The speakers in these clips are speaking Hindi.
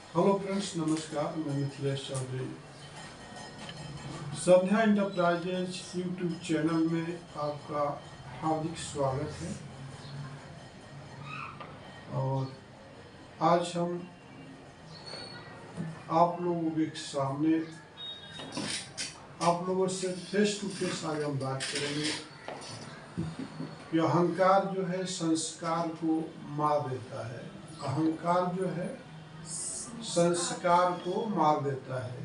हेलो फ्रेंड्स, नमस्कार। मैं मिथिलेश चौधरी। संध्या इंटरप्राइजेज यूट्यूब चैनल में आपका हार्दिक स्वागत है। और आज हम आप लोगों के सामने आप लोगों से फेस टू फेस आज हम बात करेंगे कि अहंकार जो है संस्कार को मार देता है। अहंकार जो है संस्कार को मार देता है।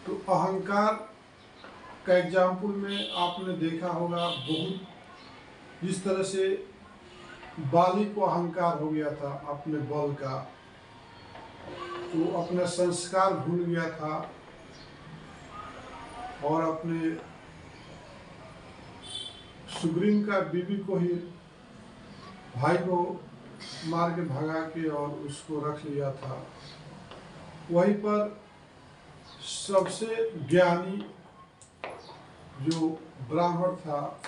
तो अहंकार का एग्जाम्पल में आपने देखा होगा, बहुत जिस तरह से बाली को अहंकार हो गया था अपने बल का, तो अपना संस्कार भूल गया था और अपने सुग्रीव का बीवी को ही, भाई को मार के भगा के और उसको रख लिया था। वहीं पर सबसे ज्ञानी जो ब्राह्मण था,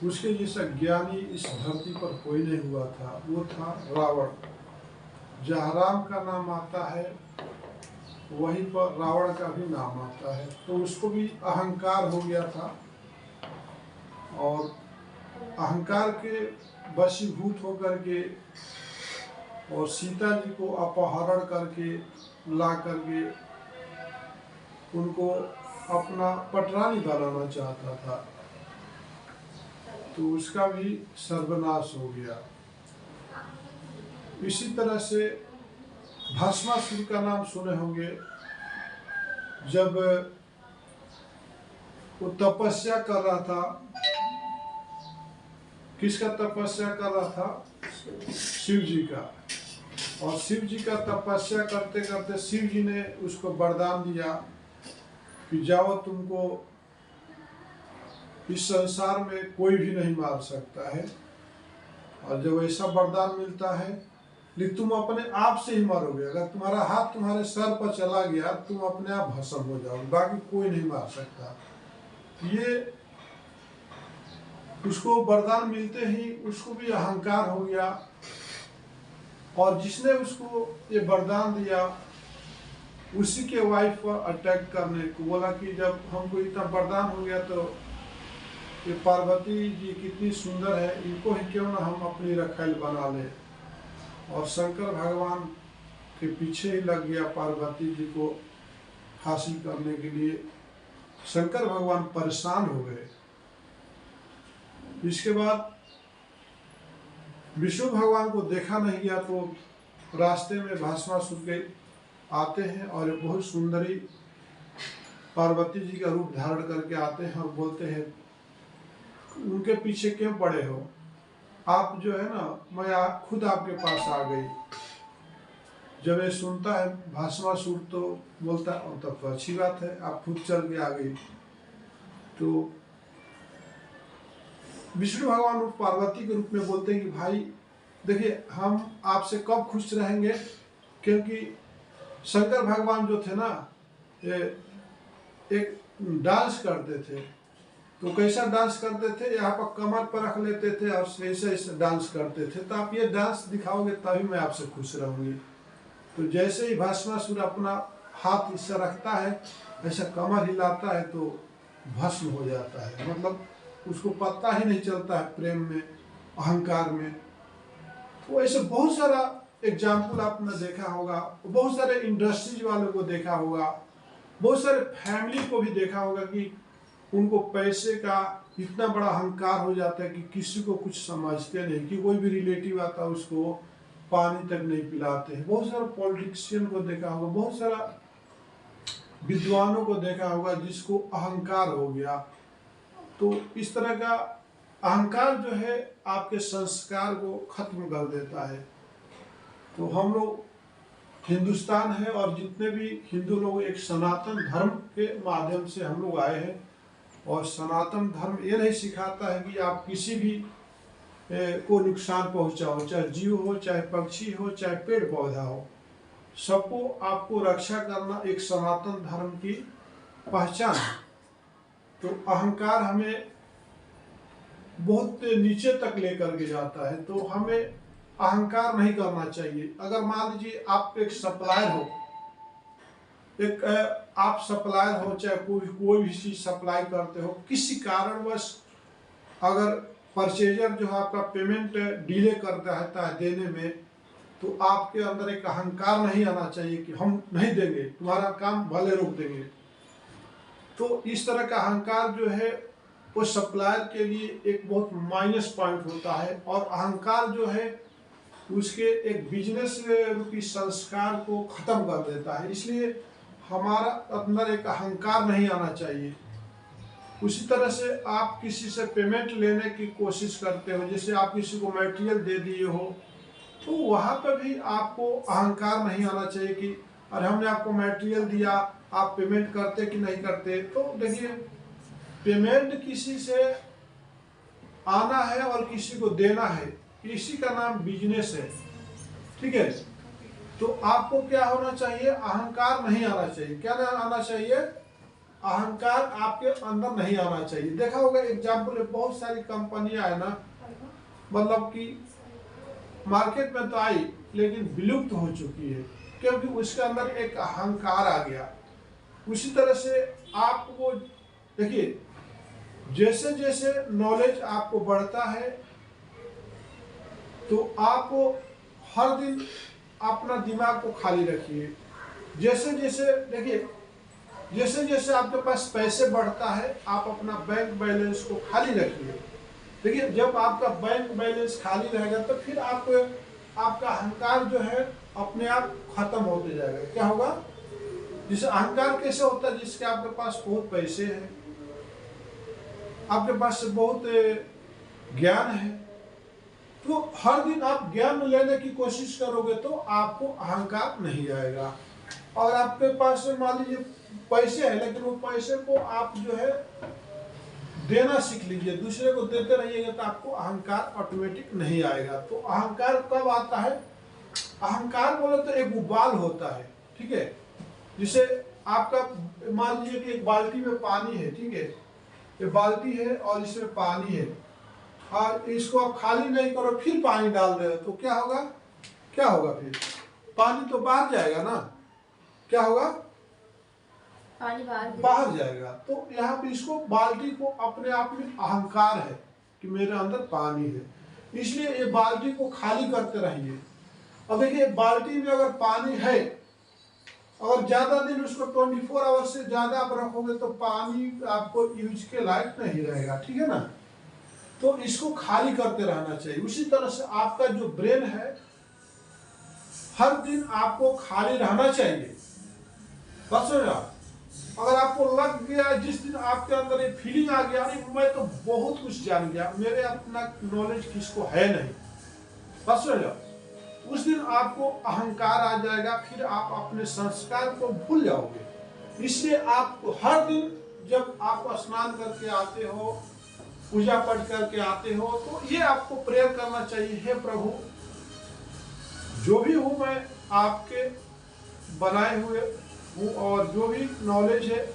उसके जैसा ज्ञानी इस धरती पर कोई नहीं हुआ था, वो था रावण। जहाँ राम का नाम आता है वहीं पर रावण का भी नाम आता है। तो उसको भी अहंकार हो गया था और अहंकार के वशीभूत होकर के और सीता जी को अपहरण करके ला करके उनको अपना पटरानी बनाना चाहता था। तो उसका भी सर्वनाश हो गया। इसी तरह से भस्मासुर का नाम सुने होंगे। जब वो तपस्या कर रहा था, किसका तपस्या कर रहा था? शिव जी का। और शिव जी का तपस्या करते करते शिव जी ने उसको वरदान दिया कि जाओ, तुमको इस संसार में कोई भी नहीं मार सकता है। और जब ऐसा वरदान मिलता है, लेकिन तुम अपने आप से ही मरोगे। अगर तुम्हारा हाथ तुम्हारे सर पर चला गया, तुम अपने आप भस्म हो जाओगे, बाकी कोई नहीं मार सकता। ये उसको वरदान मिलते ही उसको भी अहंकार हो गया। और जिसने उसको ये वरदान दिया, उसी के वाइफ पर अटैक करने को बोला कि जब हमको इतना वरदान हो गया तो ये पार्वती जी कितनी सुंदर है, इनको ही क्यों ना हम अपनी रखैल बना ले। और शंकर भगवान के पीछे ही लग गया पार्वती जी को हासिल करने के लिए। शंकर भगवान परेशान हो गए। इसके बाद विष्णु भगवान को देखा नहीं गया, तो रास्ते में भस्मासुर के आते हैं और बहुत सुंदरी पार्वती जी का रूप धारण करके आते हैं और बोलते हैं, उनके पीछे क्यों पड़े हो आप? जो है ना, मैं खुद आपके पास आ गई। जब ये सुनता है भस्मासुर तो बोलता है, तब तो अच्छी बात है, आप खुद चल के आ गई। तो विष्णु भगवान उस पार्वती के रूप में बोलते हैं कि भाई देखिए, हम आपसे कब खुश रहेंगे, क्योंकि शंकर भगवान जो थे ना, ये एक डांस करते थे। तो कैसा डांस करते थे? यहाँ पर कमर पर रख लेते थे और ऐसे ऐसे डांस करते थे। तो आप ये डांस दिखाओगे तभी मैं आपसे खुश रहूंगी। तो जैसे ही भस्मासुर अपना हाथ इससे रखता है, ऐसा कमर हिलाता है, तो भस्म हो जाता है। मतलब उसको पता ही नहीं चलता है प्रेम में, अहंकार में। तो ऐसे बहुत सारा एग्जाम्पल आपने देखा होगा, बहुत सारे इंडस्ट्रीज वालों को देखा होगा, बहुत सारे फैमिली को भी देखा होगा कि उनको पैसे का इतना बड़ा अहंकार हो जाता है कि किसी को कुछ समझते नहीं, कि कोई भी रिलेटिव आता है उसको पानी तक नहीं पिलाते हैं। बहुत सारा पॉलिटिशियन को देखा होगा, बहुत सारा विद्वानों को देखा होगा जिसको अहंकार हो गया। तो इस तरह का अहंकार जो है आपके संस्कार को खत्म कर देता है। तो हम लोग हिंदुस्तान है और जितने भी हिंदू लोग एक सनातन धर्म के माध्यम से हम लोग आए हैं। और सनातन धर्म ये नहीं सिखाता है कि आप किसी भी को नुकसान पहुंचाओ, चाहे जीव हो, चाहे पक्षी हो, चाहे पेड़ पौधा हो, सबको आपको रक्षा करना एक सनातन धर्म की पहचान है। तो अहंकार हमें बहुत नीचे तक लेकर के जाता है। तो हमें अहंकार नहीं करना चाहिए। अगर मान लीजिए आप एक सप्लायर हो, आप सप्लायर हो, चाहे कोई भी चीज सप्लाई करते हो, किसी कारणवश अगर परचेजर जो है आपका पेमेंट डिले कर रहता है देने में, तो आपके अंदर एक अहंकार नहीं आना चाहिए कि हम नहीं देंगे, तुम्हारा काम भले रोक देंगे। तो इस तरह का अहंकार जो है वो सप्लायर के लिए एक बहुत माइनस पॉइंट होता है, और अहंकार जो है उसके एक बिजनेस रूपी संस्कार को खत्म कर देता है। इसलिए हमारा अंदर एक अहंकार नहीं आना चाहिए। उसी तरह से आप किसी से पेमेंट लेने की कोशिश करते हो, जैसे आप किसी को मटेरियल दे दिए हो, तो वहाँ पर भी आपको अहंकार नहीं आना चाहिए कि अरे हमने आपको मटेरियल दिया, आप पेमेंट करते कि नहीं करते। तो देखिए, पेमेंट किसी से आना है और किसी को देना है, इसी का नाम बिजनेस है, ठीक है। तो आपको क्या होना चाहिए, अहंकार नहीं आना चाहिए। क्या नहीं आना चाहिए, अहंकार आपके अंदर नहीं आना चाहिए। देखा होगा एग्जाम्पल, बहुत सारी कंपनियां है ना, मतलब कि मार्केट में तो आई लेकिन विलुप्त हो चुकी है, क्योंकि उसके अंदर एक अहंकार आ गया। उसी तरह से आप वो देखिए, जैसे जैसे नॉलेज आपको बढ़ता है, तो आप हर दिन अपना दिमाग को खाली रखिए। जैसे जैसे देखिए, जैसे जैसे आपके पास पैसे बढ़ता है, आप अपना बैंक बैलेंस को खाली रखिए। देखिए, जब आपका बैंक बैलेंस खाली रहेगा तो फिर आपका अहंकार जो है अपने आप खत्म होते जाएगा। क्या होगा, जैसे अहंकार कैसे होता है, जिसके आपके पास बहुत पैसे हैं, आपके पास बहुत ज्ञान है, तो हर दिन आप ज्ञान लेने की कोशिश करोगे तो आपको अहंकार नहीं आएगा। और आपके पास मान लीजिए पैसे है, लेकिन वो पैसे को आप जो है देना सीख लीजिए, दूसरे को देते रहिएगा, तो आपको अहंकार ऑटोमेटिक नहीं आएगा। तो अहंकार कब आता है, अहंकार बोले तो एक उबाल होता है, ठीक है। जिसे आपका मान लीजिए कि एक बाल्टी में पानी है, ठीक है, ये बाल्टी है और इसमें पानी है, और इसको आप खाली नहीं करो फिर पानी डाल रहे हो, तो क्या होगा, क्या होगा, फिर पानी तो बाहर जाएगा ना। क्या होगा, पानी बाहर जाएगा। तो यहाँ पे इसको, बाल्टी को अपने आप में अहंकार है कि मेरे अंदर पानी है, इसलिए ये बाल्टी को खाली करते रहिए। अब देखिए, बाल्टी में अगर पानी है, अगर ज्यादा दिन उसको 24 आवर्स से ज्यादा आप रखोगे तो पानी आपको यूज के लायक नहीं रहेगा, ठीक है ना। तो इसको खाली करते रहना चाहिए। उसी तरह से आपका जो ब्रेन है, हर दिन आपको खाली रहना चाहिए। बस अगर आपको लग गया, जिस दिन आपके अंदर ये फीलिंग आ गया, अरे मैं तो बहुत कुछ जान गया, मेरे अपना नॉलेज किसको है नहीं, बस उस दिन आपको अहंकार आ जाएगा, फिर आप अपने संस्कार को भूल जाओगे। इसलिए आप हर दिन जब आप स्नान करके आते हो, पूजा पाठ करके आते हो, तो ये आपको प्रेयर करना चाहिए, हे प्रभु, जो भी हूं मैं आपके बनाए हुए हूँ, और जो भी नॉलेज है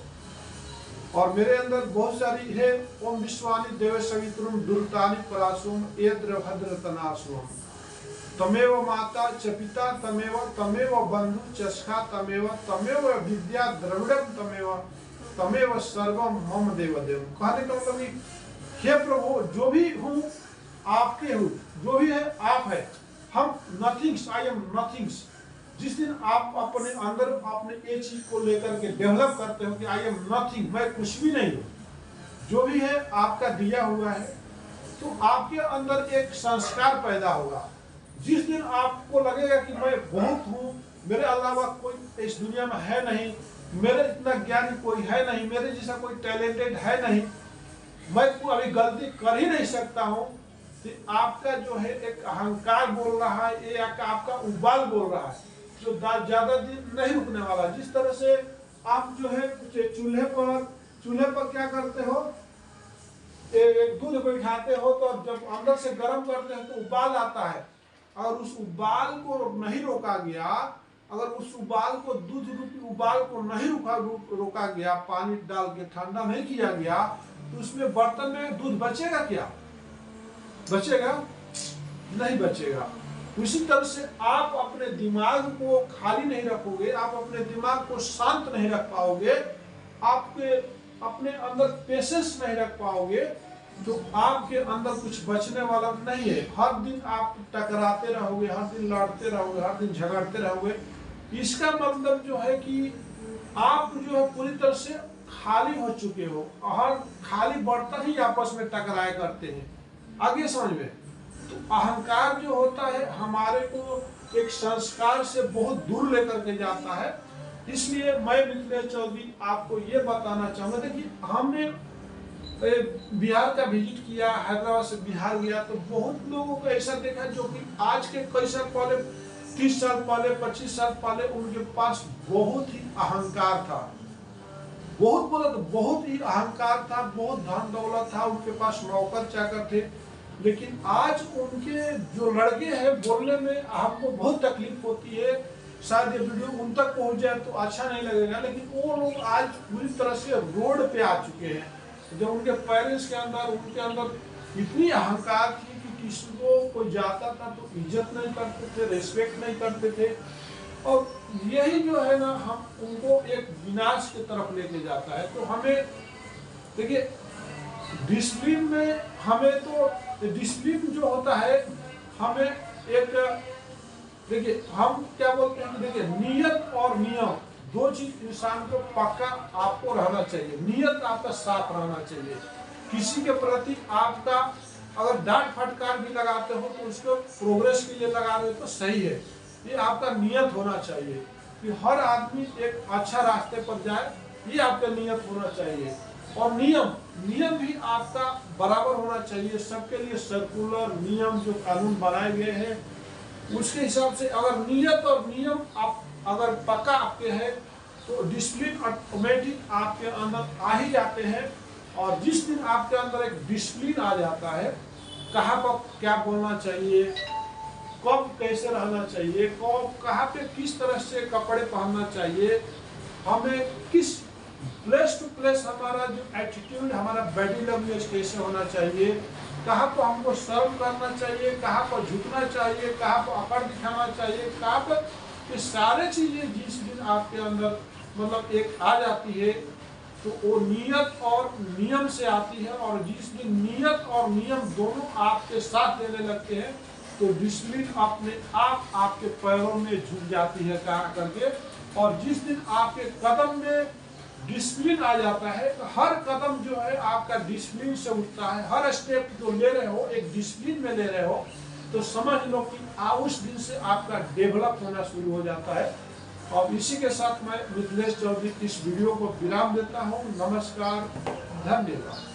और मेरे अंदर बहुत सारी है, ओम विश्वानि देव सवितुम दुर्तानि परासुम एद्र भद्र तनासुम, तमेव माता च पिता तमेव बंधु चस्खा तमेव विद्या द्रविड़म तमेव सर्वम मम देव देव। कहने का मतलब, हे प्रभु, जो भी हूँ आपके हूँ, जो भी है आप है, हम नथिंग्स, आई एम नथिंग्स। जिस दिन आप अपने अंदर अपने ये चीज को लेकर के डेवलप करते हो कि आई एम नथिंग, मैं कुछ भी नहीं हूँ, जो भी है आपका दिया हुआ है, तो आपके अंदर एक संस्कार पैदा होगा। जिस दिन आपको लगेगा कि मैं बहुत हूँ, मेरे अलावा कोई इस दुनिया में है नहीं, मेरे इतना ज्ञानी कोई है नहीं, मेरे जैसा कोई टैलेंटेड है नहीं, मैं अभी गलती कर ही नहीं सकता हूँ, तो आपका जो है एक अहंकार बोल रहा है, ये आपका उबाल बोल रहा है, जो ज्यादा दिन नहीं रुकने वाला। जिस तरह से आप जो है चूल्हे पर क्या करते हो, दूध बैठाते हो, तो जब अंदर से गर्म करते हो तो उबाल आता है, और उस उबाल को नहीं रोका गया, अगर उस उबाल को, दूध रूपी उबाल को नहीं रोका गया, पानी डाल के ठंडा नहीं किया गया, तो उसमें बर्तन में दूध बचेगा क्या, बचेगा नहीं बचेगा। उसी तरह से आप अपने दिमाग को खाली नहीं रखोगे, आप अपने दिमाग को शांत नहीं रख पाओगे, आपके अपने अंदर पेशेंस नहीं रख पाओगे, तो आपके अंदर कुछ बचने वाला नहीं है। हर दिन आप टकराते रहोगे, हर दिन लड़ते रहोगे, हर दिन झगड़ते रहोगे। इसका मतलब जो है कि आप जो है पूरी तरह से खाली हो चुके हो, और खाली बर्तन ही आपस में टकराए करते हैं। आगे समझ में, तो अहंकार जो होता है हमारे को एक संस्कार से बहुत दूर लेकर के जाता है। इसलिए मैं मिथिलेश चौधरी आपको ये बताना चाहूंगा। देखिए, हमने बिहार का विजिट किया, हैदराबाद से बिहार गया, तो बहुत लोगों को ऐसा देखा जो कि आज के कई साल पहले, 30 साल पहले, 25 साल पहले उनके पास बहुत ही अहंकार था। बहुत बोला तो बहुत ही अहंकार था, बहुत धन दौलत था, उनके पास नौकर चाकर थे। लेकिन आज उनके जो लड़के हैं, बोलने में हमको बहुत तकलीफ होती है। शायद ये वीडियो उन तक पहुंच जाए तो अच्छा नहीं लगेगा, लेकिन वो लोग आज पूरी तरह से रोड पे आ चुके हैं। जब उनके पेरेंट्स के अंदर, उनके अंदर इतनी अहंकार थी कि किसी को कोई जाता था तो इज्जत नहीं करते थे, रेस्पेक्ट नहीं करते थे। और यही जो है ना, हम उनको एक विनाश की तरफ लेके जाता है। तो हमें देखिए, डिसिप्लिन में हमें तो डिसिप्लिन जो होता है, हमें एक देखिए हम क्या बोलते हैं कि देखिए, नियत और नियम दो चीज इंसान को पक्का आपको रहना चाहिए। नियत आपका साफ रहना चाहिए। किसी के प्रति आपका अगर डांट फटकार भी लगाते हो तो उसको प्रोग्रेस के लिए लगा रहे हो तो सही है। ये आपका नियत होना चाहिए कि हर आदमी एक अच्छा रास्ते पर जाए, ये आपका नियत होना चाहिए। और नियम भी आपका बराबर होना चाहिए। सबके लिए सर्कुलर नियम जो कानून बनाए गए हैं, उसके हिसाब से अगर नियत और नियम आप अगर पक्का आपके हैं तो डिसिप्लिन ऑटोमेटिक आपके अंदर आ ही जाते हैं। और जिस दिन आपके अंदर एक डिसिप्लिन आ जाता है, कहाँ पर क्या बोलना चाहिए, कब कैसे रहना चाहिए, कब कहाँ पे किस तरह से कपड़े पहनना चाहिए, हमें किस प्लेस टू प्लेस हमारा जो एटीट्यूड, हमारा बॉडी लैंग्वेज कैसे होना चाहिए, कहाँ पर हमको सर्व करना चाहिए, कहाँ पर झुकना चाहिए, कहाँ पर अकड़ दिखाना चाहिए, कहाँ पर, ये सारे चीजें जिस दिन आपके अंदर मतलब एक आ जाती है तो वो नियत और नियम से आती है। और जिस दिन नियत और नियम दोनों आपके साथ देने लगते हैं तो डिसिप्लिन अपने आप आपके पैरों में झुक जाती है कहाँ करके। और जिस दिन आपके कदम में डिसिप्लिन आ जाता है तो हर कदम जो है आपका डिसिप्लिन से उठता है। हर स्टेप जो ले रहे हो एक डिसिप्लिन में ले रहे हो, तो समझ लो कि उस दिन से आपका डेवलप होना शुरू हो जाता है। और इसी के साथ मैं मिथिलेश चौधरी इस वीडियो को विराम देता हूँ। नमस्कार, धन्यवाद।